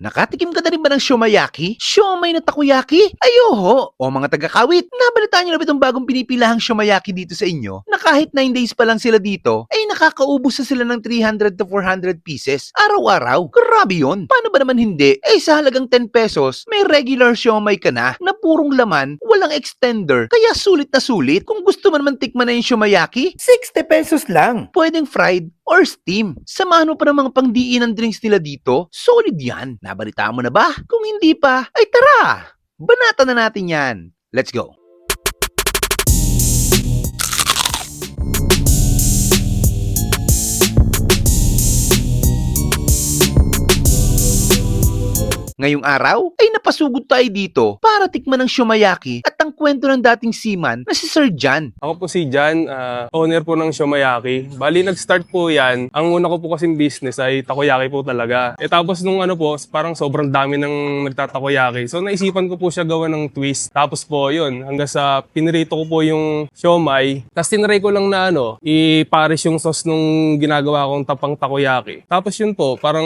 Nakatikim ka na rin ba ng Shomayaki? Siomay na takoyaki? Ayoho! O mga taga-Kawit, nabalitaan nyo na ba itong bagong pinipilahang Shomayaki dito sa inyo? Na kahit 9 days pa lang sila dito, ay nakakaubos na sila ng 300 to 400 pieces araw-araw. Grabe yun! Paano ba naman hindi? Eh sa halagang 10 pesos, may regular siomay ka na purong laman, walang extender, kaya sulit na sulit. Kung gusto mo naman tikman na yung Shomayaki, 60 pesos lang. Pwedeng fried or steam. Samahan mo pa ng mga pangdiinan drinks nila dito, solid yan. Nabalitaan mo na ba? Kung hindi pa, ay tara! Banatan na natin yan. Let's go! Ngayong araw ay napasugod tayo dito para tikman ng Shomayaki at ang kwento ng dating seaman na si Sir Jan. Ako po si Jan, owner po ng Shomayaki. Bali, nag-start po yan. Ang una ko po kasing business ay takoyaki po talaga. Tapos nung parang sobrang dami ng nagtatakoyaki. So naisipan ko po siya gawa ng twist. Tapos po yun, hanggang sa pinirito ko po yung siomay. Tapos tinry ko lang na i-pares yung sauce nung ginagawa kong tapang takoyaki. Tapos yun po, parang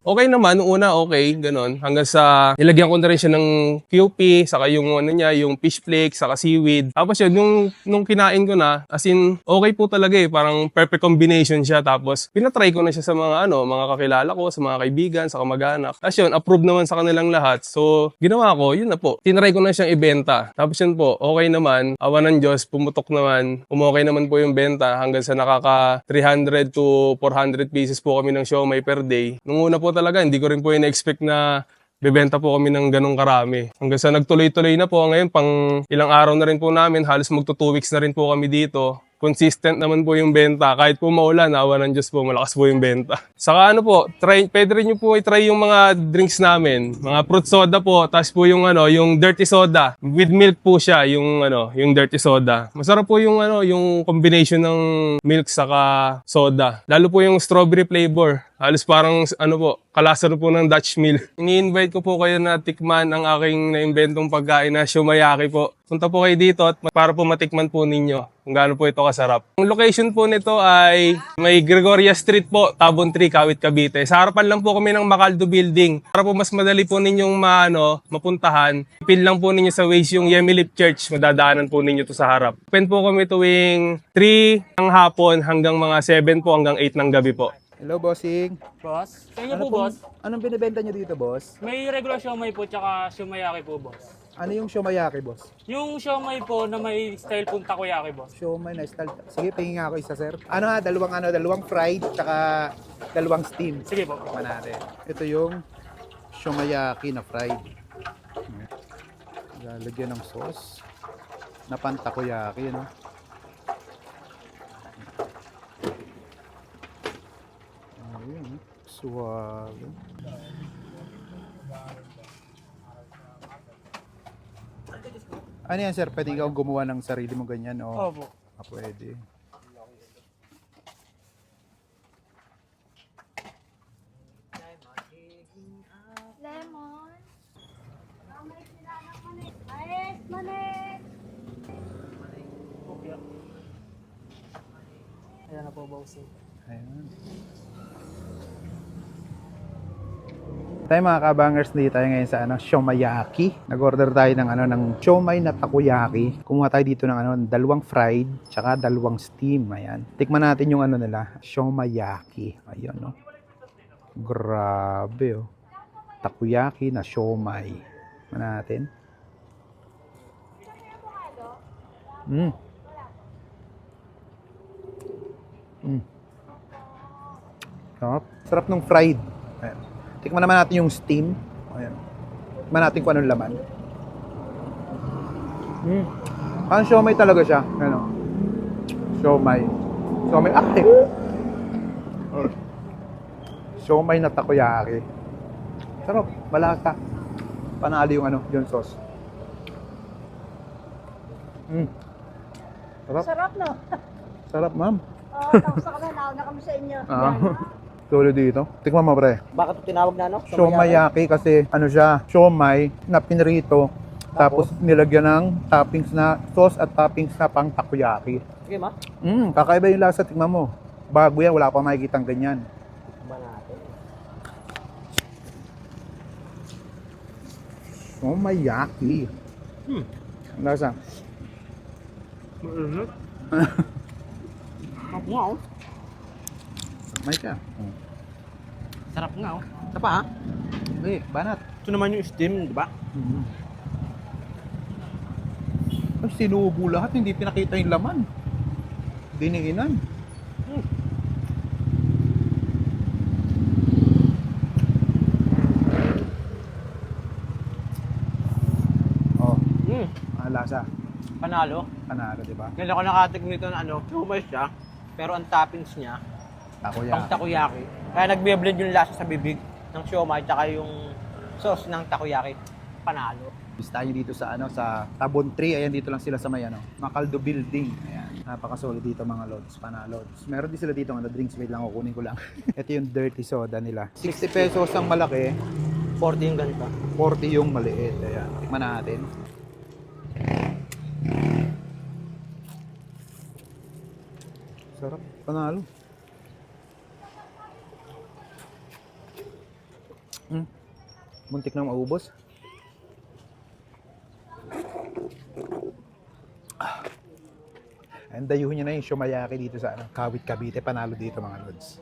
okay naman. Nung una, okay, ganon. Hanggang sa nilagyan ko na rin siya ng QP, saka yung yung fish flakes, saka seaweed. Tapos yun, nung kinain ko na, as in, okay po talaga parang perfect combination siya. Tapos pinatry ko na siya sa mga kakilala ko, sa mga kaibigan, sa kamag-anak. Tapos yun, approve naman sa kanilang lahat. So, ginawa ko, yun na po. Tinry ko na siyang ibenta. Tapos yun po, okay naman. Awa ng Diyos, pumutok naman. Umokay naman po yung benta hanggang sa nakaka 300 to 400 pieces po kami ng siomai per day. Nung una po talaga, hindi ko rin po in-expect na bebenta po kami ng ganong karami. Hanggang sa nagtuloy-tuloy na po. Ngayon, pang ilang araw na rin po namin. Halos magto 2 weeks na rin po kami dito. Consistent naman po yung benta. Kahit po maulan, awa ng Diyos po, malakas po yung benta. Saka pwede rin nyo po i-try yung mga drinks namin. Mga fruit soda po, tapos po yung dirty soda. With milk po siya, yung dirty soda. Masarap po yung combination ng milk saka soda. Lalo po yung strawberry flavor. Halos parang kalasa po ng Dutch mill. Ini-invite ko po kayo na tikman ang aking naimbentong pagkain na Shomayaki po. Punta po kayo dito at para po matikman po ninyo kung gaano po ito kasarap. Ang location po nito ay may Gregoria Street po, Tabon 3, Kawit, Cavite. Sa harapan lang po kami ng Macaldo Building. Para po mas madali po ninyong mapuntahan, pin lang po ninyo sa Waze yung Yemilip Church. Madadaanan po ninyo to sa harap. Open po kami tuwing 3 ng hapon hanggang mga 7 po hanggang 8 ng gabi po. Hello, bossing. Boss? Sa inyo po, boss? Anong binibenta nyo dito, boss? May regular siomay po, tsaka Shomayaki po, boss. Ano yung Shomayaki, boss? Yung siomay po na may style pong takoyaki, boss. Siomay na style. Sige, pingin nga ako isa, sir. Dalawang fried, tsaka dalawang steam. Sige po. Tama natin. Ito yung Shomayaki na fried. Lalagyan ng sauce na pantakoyaki, no? Ayun, suwag. Ano yan, sir? Pwede ikaw gumawa ng sarili mo ganyan? O? Opo. Pwede. Lemon. Ay, manik. Ayan na po, boss. Ayun. Tayo mga kabangers, dito tayo ngayon sa Shomayaki. Nag-order tayo ng siomay na takoyaki. Kumuha tayo dito ng dalawang fried, tsaka dalawang steam. Ayan. Tikman natin yung nila, Shomayaki. Ayun, no. Grabe, oh. Takoyaki na siomay. Tikman natin. Sarap nung fried. Ayan. Tikman naman natin yung steam. Ayan. Tikman natin kung anong laman. Parang siomay talaga siya. Siomay. Ay! Siomay na takoyaki. Sarap. Malasa. Panalo yung sauce. Sarap. Sarap, no? Sarap, ma'am. Oo, tapos ako na, nauna kami sa inyo. Tuloy dito. Tikman mo, pre. Bakit ito tinawag na Shomayaki kasi siomay na pinrito. Tapos nilagyan ng toppings na sauce at toppings na pang takoyaki. Sige, ma. Kakaiba yung lasa, tingnan mo. Bago yan, wala pa makikitang ganyan. Ba natin. Shomayaki. Ang lasa. Mainit. Sarap nga oh. May ka. Sarap nga oh. Ito pa ha? Banat. Ito naman yung steam, di ba? Ay, sinubo lahat, hindi pinakita yung laman. Diniinan. Oh, ang lasa. Panalo. Panalo, di ba? Ngayon ako nakatig nito na siomai siya, pero ang toppings niya, pang Takoyaki. takoyaki. Kaya nagbe-blend yung lasa sa bibig ng siomai tsaka yung sauce ng takoyaki. Panalo. Bista nyo dito sa sa Tabon 3. Ayan, dito lang sila sa may Macaldo Building. Ayan. Napaka-solid dito mga lods, panalods. Meron din sila dito drinks. Wait lang, kukunin ko lang. Ito yung dirty soda nila. 60 pesos ang malaki, 40 yung ganito. 40 yung maliit. Ayan, tikman natin. Sarap, panalo. Muntik na maubos. And dayuhin nyo na yung shomayaki dito sa Kawit Cavite. Panalo dito mga lods.